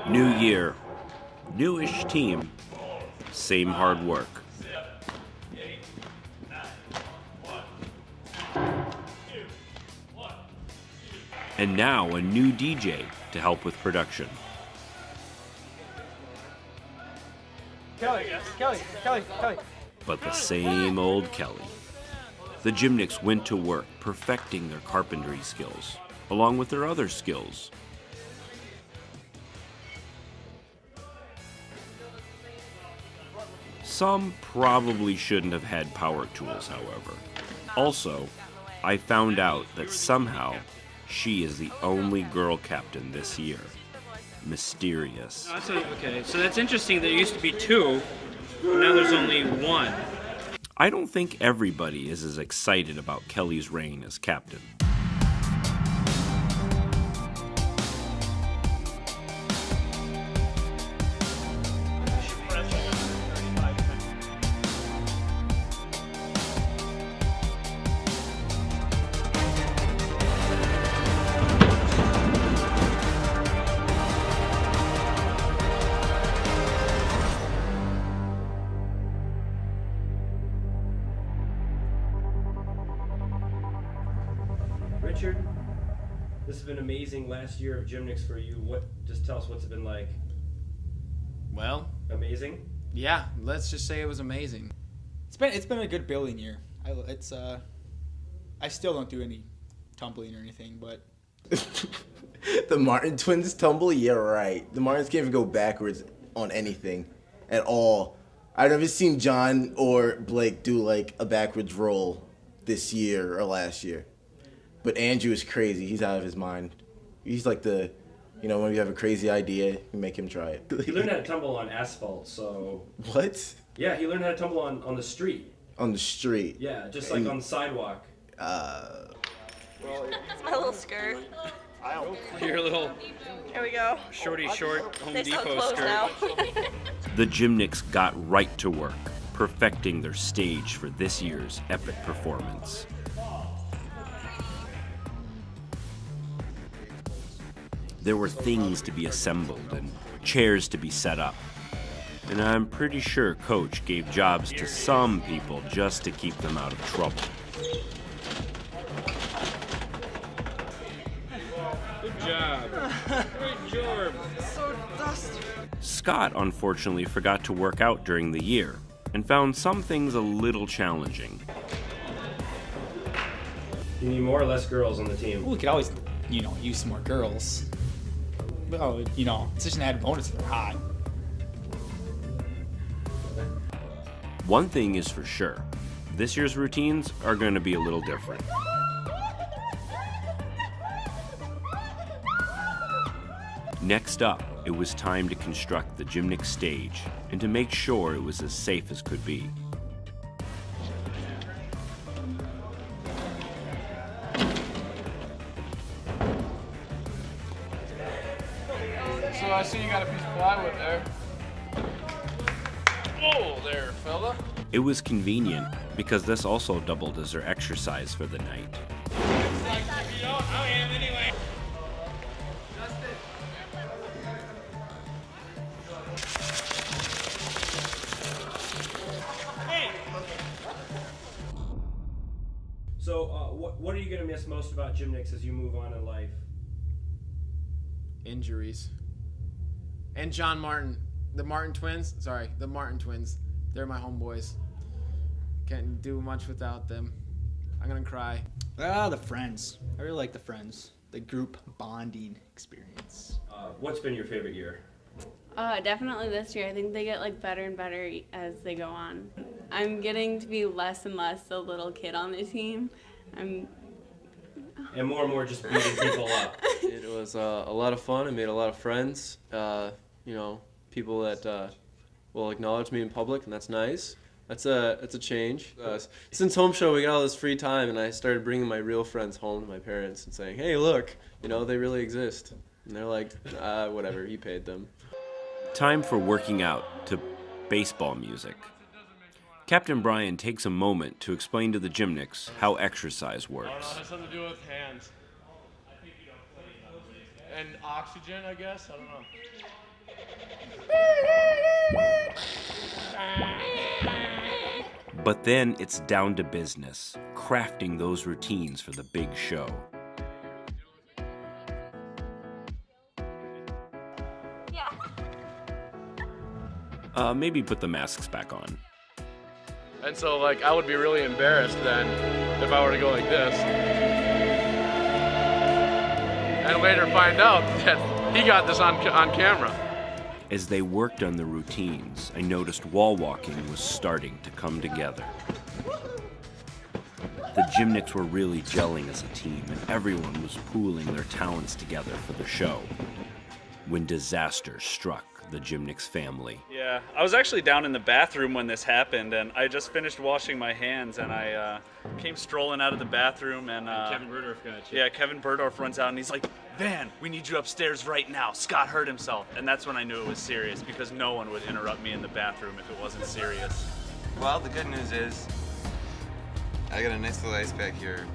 New year, newish team, same hard work. And now a new DJ to help with production. Kelly. But the same old Kelly. The Gymnics went to work perfecting their carpentry skills, along with their other skills. Some probably shouldn't have had power tools, however. Also, I found out that somehow she is the only girl captain this year. Mysterious. Okay, so that's interesting. There used to be two, but now there's only one. I don't think everybody is as excited about Kelly's reign as captain. Richard, this has been amazing last year of Gymnics for you. Just tell us what's it been like. Well, Amazing? yeah, let's just say it was amazing. It's been a good building year. I still don't do any tumbling or anything, but The Martin twins tumble? Yeah, right. The Martins can't even go backwards on anything at all. I've never seen John or Blake do like a backwards roll this year or last year. But Andrew is crazy. He's out of his mind. He's like when you have a crazy idea, you make him try it. He learned how to tumble on asphalt, so... What? Yeah, he learned how to tumble on the street. On the street? Yeah, just like on the sidewalk. That's my little skirt. Your little Here we go. short Home They sell Depot clothes skirt. now. The Gymnics got right to work, perfecting their stage for this year's epic performance. There were things to be assembled and chairs to be set up. And I'm pretty sure Coach gave jobs to some people just to keep them out of trouble. Good job. Great job. So dusty. Scott unfortunately forgot to work out during the year and found some things a little challenging. You need more or less girls on the team. we could always, use some more girls. Oh, it's just an added bonus if they're hot. One thing is for sure, this year's routines are going to be a little different. Next up, it was time to construct the Gymnics stage and to make sure it was as safe as could be. So I see you got a piece of plywood there. Oh, there, fella. It was convenient because this also doubled as their exercise for the night. I am anyway. So, what are you going to miss most about Gymnics as you move on in life? Injuries. And John Martin. The Martin twins. They're my homeboys. Can't do much without them. I'm gonna cry. The friends. I really like the friends. The group bonding experience. What's been your favorite year? Definitely this year. I think they get better and better as they go on. I'm getting to be less and less the little kid on the team. And more just beating people up. It was a lot of fun. I made a lot of friends. People that will acknowledge me in public, and that's nice. That's a change. Since Homeshow, we got all this free time, and I started bringing my real friends home to my parents and saying, "Hey, look, they really exist." And they're like, "Whatever, you paid them." Time for working out to baseball music. Captain Brian takes a moment to explain to the Gymnics how exercise works. It has something to do with hands. and oxygen, I guess. I don't know. But then it's down to business, crafting those routines for the big show. Maybe put the masks back on. And so, like, I would be really embarrassed then if I were to go like this. And later find out that he got this on camera. As they worked on the routines, I noticed wall walking was starting to come together. The Gymnics were really gelling as a team, and everyone was pooling their talents together for the show. When disaster struck the Gymnics family. Yeah, I was actually down in the bathroom when this happened, and I just finished washing my hands, and I came strolling out of the bathroom, and Kevin Burdorf got you. yeah, Kevin Burdorf runs out, and he's like, "Van, we need you upstairs right now. Scott hurt himself." And that's when I knew it was serious, because no one would interrupt me in the bathroom if it wasn't serious. Well, the good news is I got a nice little ice pack here.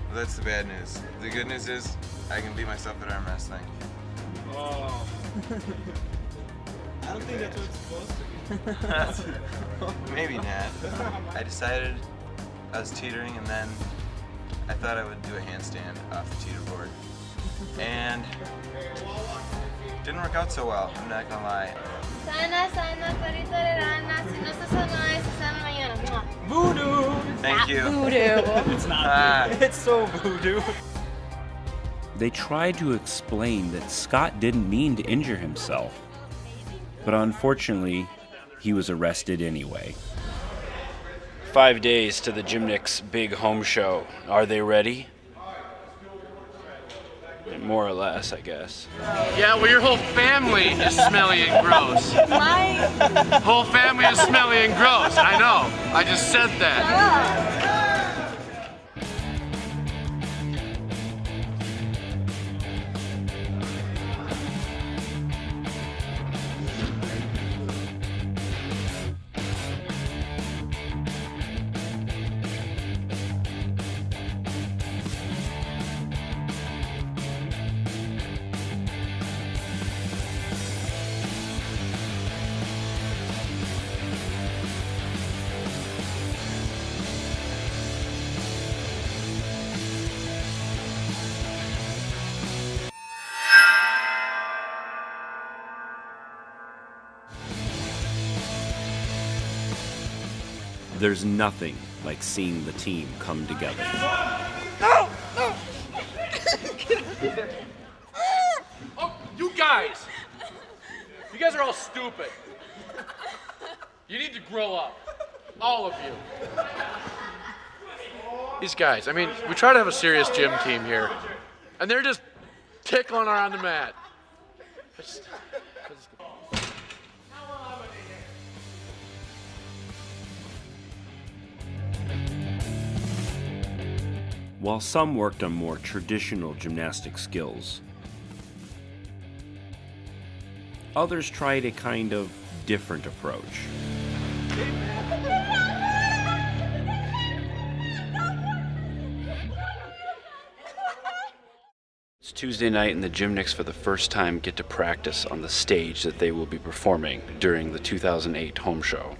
Well, that's the bad news. The good news is I can beat myself at arm wrestling. Oh. I don't think that's what it's supposed to be. Maybe not. I decided I was teetering, and then I thought I would do a handstand off the teeter board. And didn't work out so well, I'm not gonna lie. Voodoo! Thank you. It's not voodoo. It's so voodoo. They tried to explain that Scott didn't mean to injure himself, but unfortunately, he was arrested anyway. 5 days to the Gymnics' big home show. Are they ready? More or less, I guess. Yeah, well, your whole family is smelly and gross. My Whole family is smelly and gross. I know. I just said that. There's nothing like seeing the team come together. No! No! Oh, you guys! You guys are all stupid. You need to grow up. All of you. These guys, I mean, we try to have a serious gym team here, and they're just tickling around the mat. While some worked on more traditional gymnastic skills, others tried a kind of different approach. It's Tuesday night, and the Gymnics for the first time get to practice on the stage that they will be performing during the 2008 home show.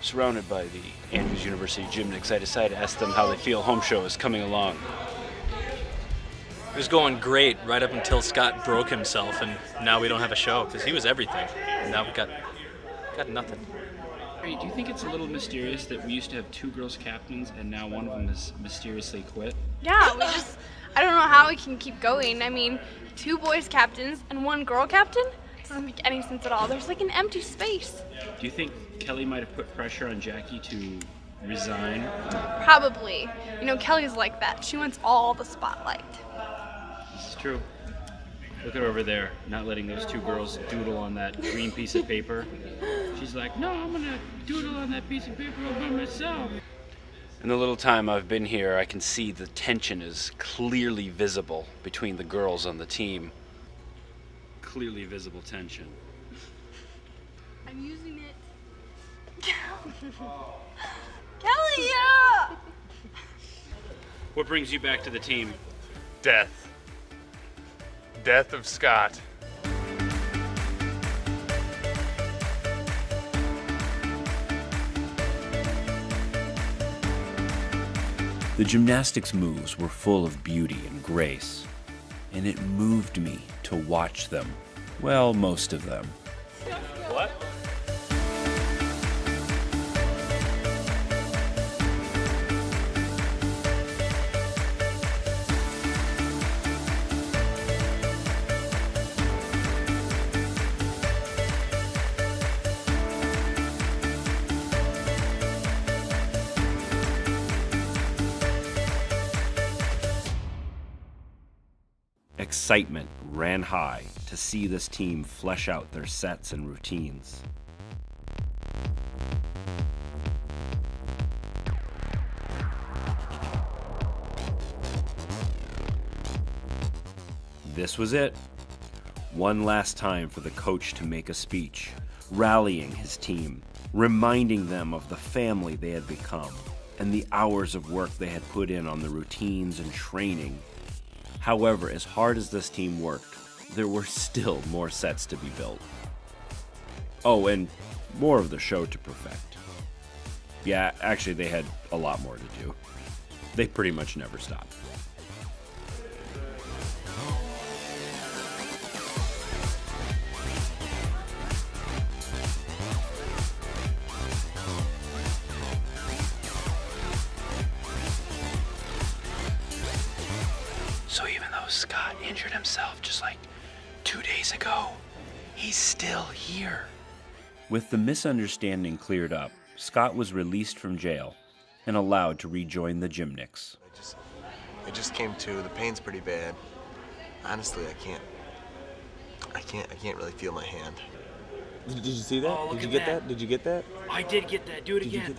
Surrounded by the Andrews University Gymnics, I decided to ask them how they feel home show is coming along. It was going great right up until Scott broke himself, and now we don't have a show because he was everything. And now we got nothing. Do you think it's a little mysterious that we used to have 2 girls captains and now one of them has mysteriously quit? Yeah, I don't know how we can keep going. I mean, 2 boys captains and 1 girl captain? Doesn't make any sense at all. There's like an empty space. Do you think Kelly might have put pressure on Jackie to resign? Probably. You know, Kelly's like that. She wants all the spotlight. This is true. Look at her over there, not letting those 2 girls doodle on that green piece of paper. She's like, no, I'm gonna doodle on that piece of paper all by myself. In the little time I've been here, I can see the tension is clearly visible between the girls on the team. Clearly visible tension. I'm using it. Kelly, yeah! What brings you back to the team? Death. Death of Scott. The gymnastics moves were full of beauty and grace, and it moved me to watch them. Well, most of them. What? Excitement ran high to see this team flesh out their sets and routines. This was it. One last time for the coach to make a speech, rallying his team, reminding them of the family they had become, and the hours of work they had put in on the routines and training. However, as hard as this team worked, there were still more sets to be built. Oh, and more of the show to perfect. Yeah, actually, they had a lot more to do. They pretty much never stopped. So even though Scott injured himself just like 2 days ago, he's still here. With the misunderstanding cleared up, Scott was released from jail and allowed to rejoin the Gymnics. I just came to. The pain's pretty bad. Honestly, I can't really feel my hand. Did you see that? Oh, did you get that? Did you get that? I did get that. Do it Did you again.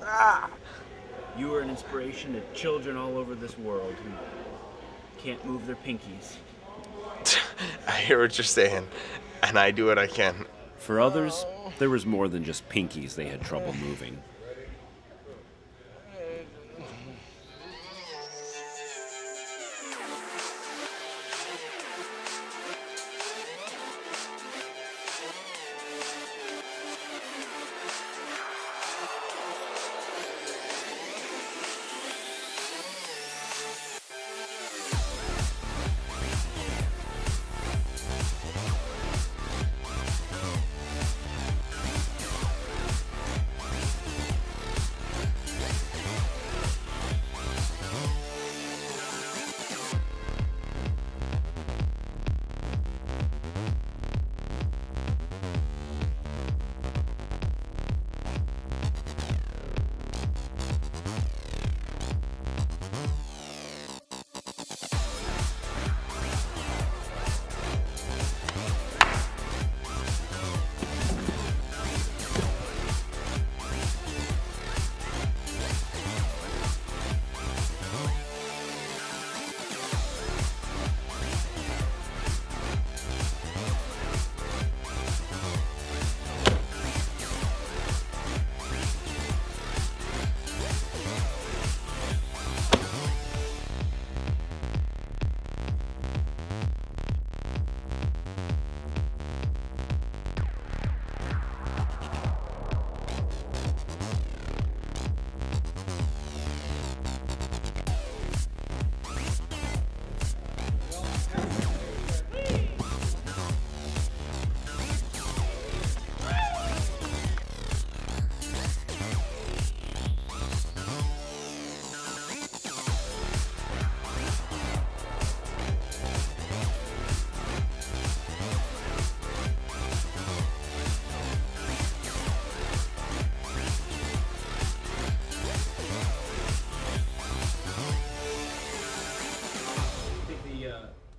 get that? You are an inspiration to children all over this world who can't move their pinkies. I hear what you're saying, and I do what I can. For others, there was more than just pinkies they had trouble moving.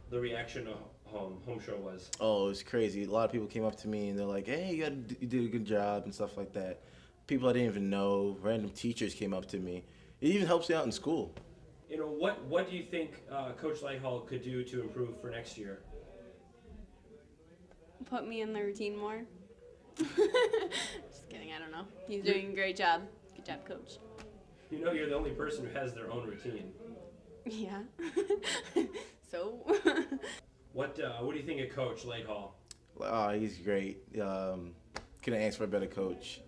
The reaction to Homeshow was? Oh, it was crazy. A lot of people came up to me and they're like, "Hey, you did a good job" and stuff like that. people I didn't even know, random teachers came up to me. It even helps me out in school. You know, what do you think Coach Lighthall could do to improve for next year? Put me in the routine more. Just kidding, I don't know. He's doing a great job. Good job, Coach. You know you're the only person who has their own routine. Yeah. So? What do you think of Coach Lighthall? He's great. Couldn't ask for a better coach.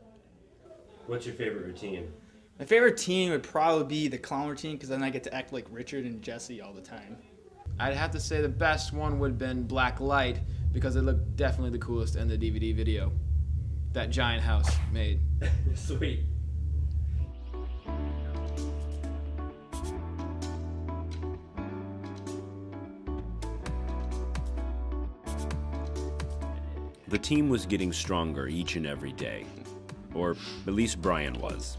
What's your favorite routine? My favorite routine would probably be the clown routine, because then I get to act like Richard and Jesse all the time. I'd have to say the best one would have been Black Light, because it looked definitely the coolest in the DVD video that Giant House made. Sweet. The team was getting stronger each and every day, or at least Brian was.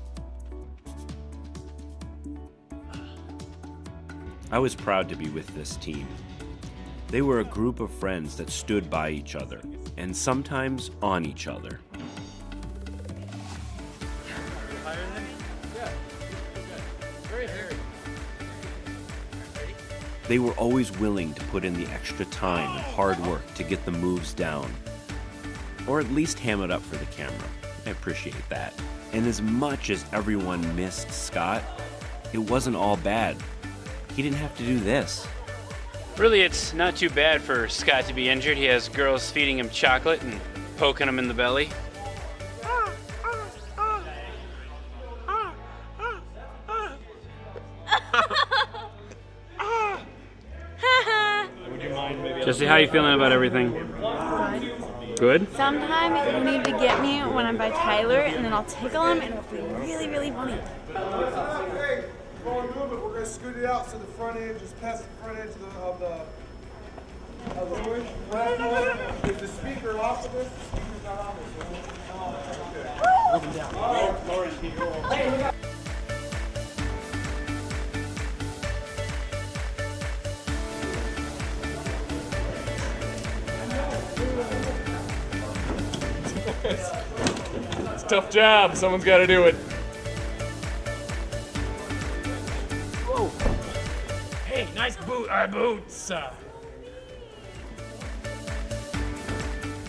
I was proud to be with this team. They were a group of friends that stood by each other, and sometimes on each other. They were always willing to put in the extra time and hard work to get the moves down, or at least ham it up for the camera. I appreciate that. And as much as everyone missed Scott, it wasn't all bad. He didn't have to do this. Really, it's not too bad for Scott to be injured. He has girls feeding him chocolate and poking him in the belly. Jesse, how are you feeling about everything? Good? Sometimes you need to get me when I'm by Tyler, and then I'll tickle him, and it'll be really, really funny. Hey, before we move it, we're going to scoot it out so the front end, just past the front edge of the platform. Is the speaker off of this? The speaker's not on this. All right, Lauren, keep going. It's a tough job. Someone's got to do it. Whoa. Hey, nice boots.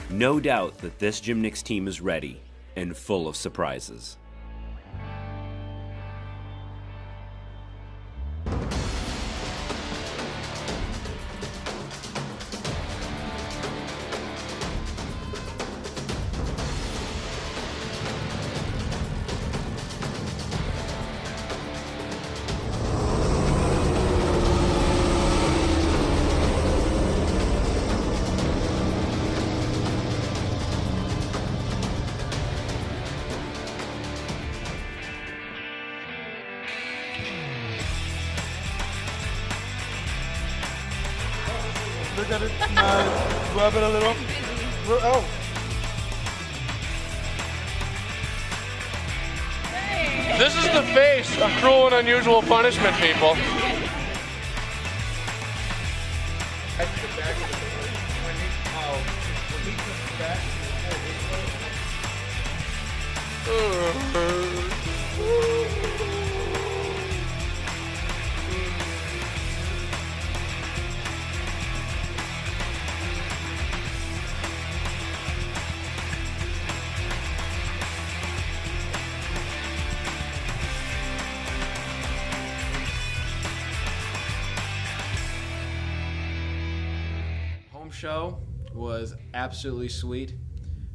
No doubt that this Gymnics team is ready and full of surprises. Look at it. Rub it a little. Oh. This is the face of cruel and unusual punishment, people. Homeshow was absolutely sweet.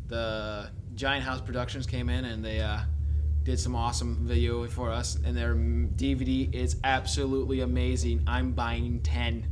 The Giant House Productions came in and they did some awesome video for us, and their DVD is absolutely amazing. I'm buying 10.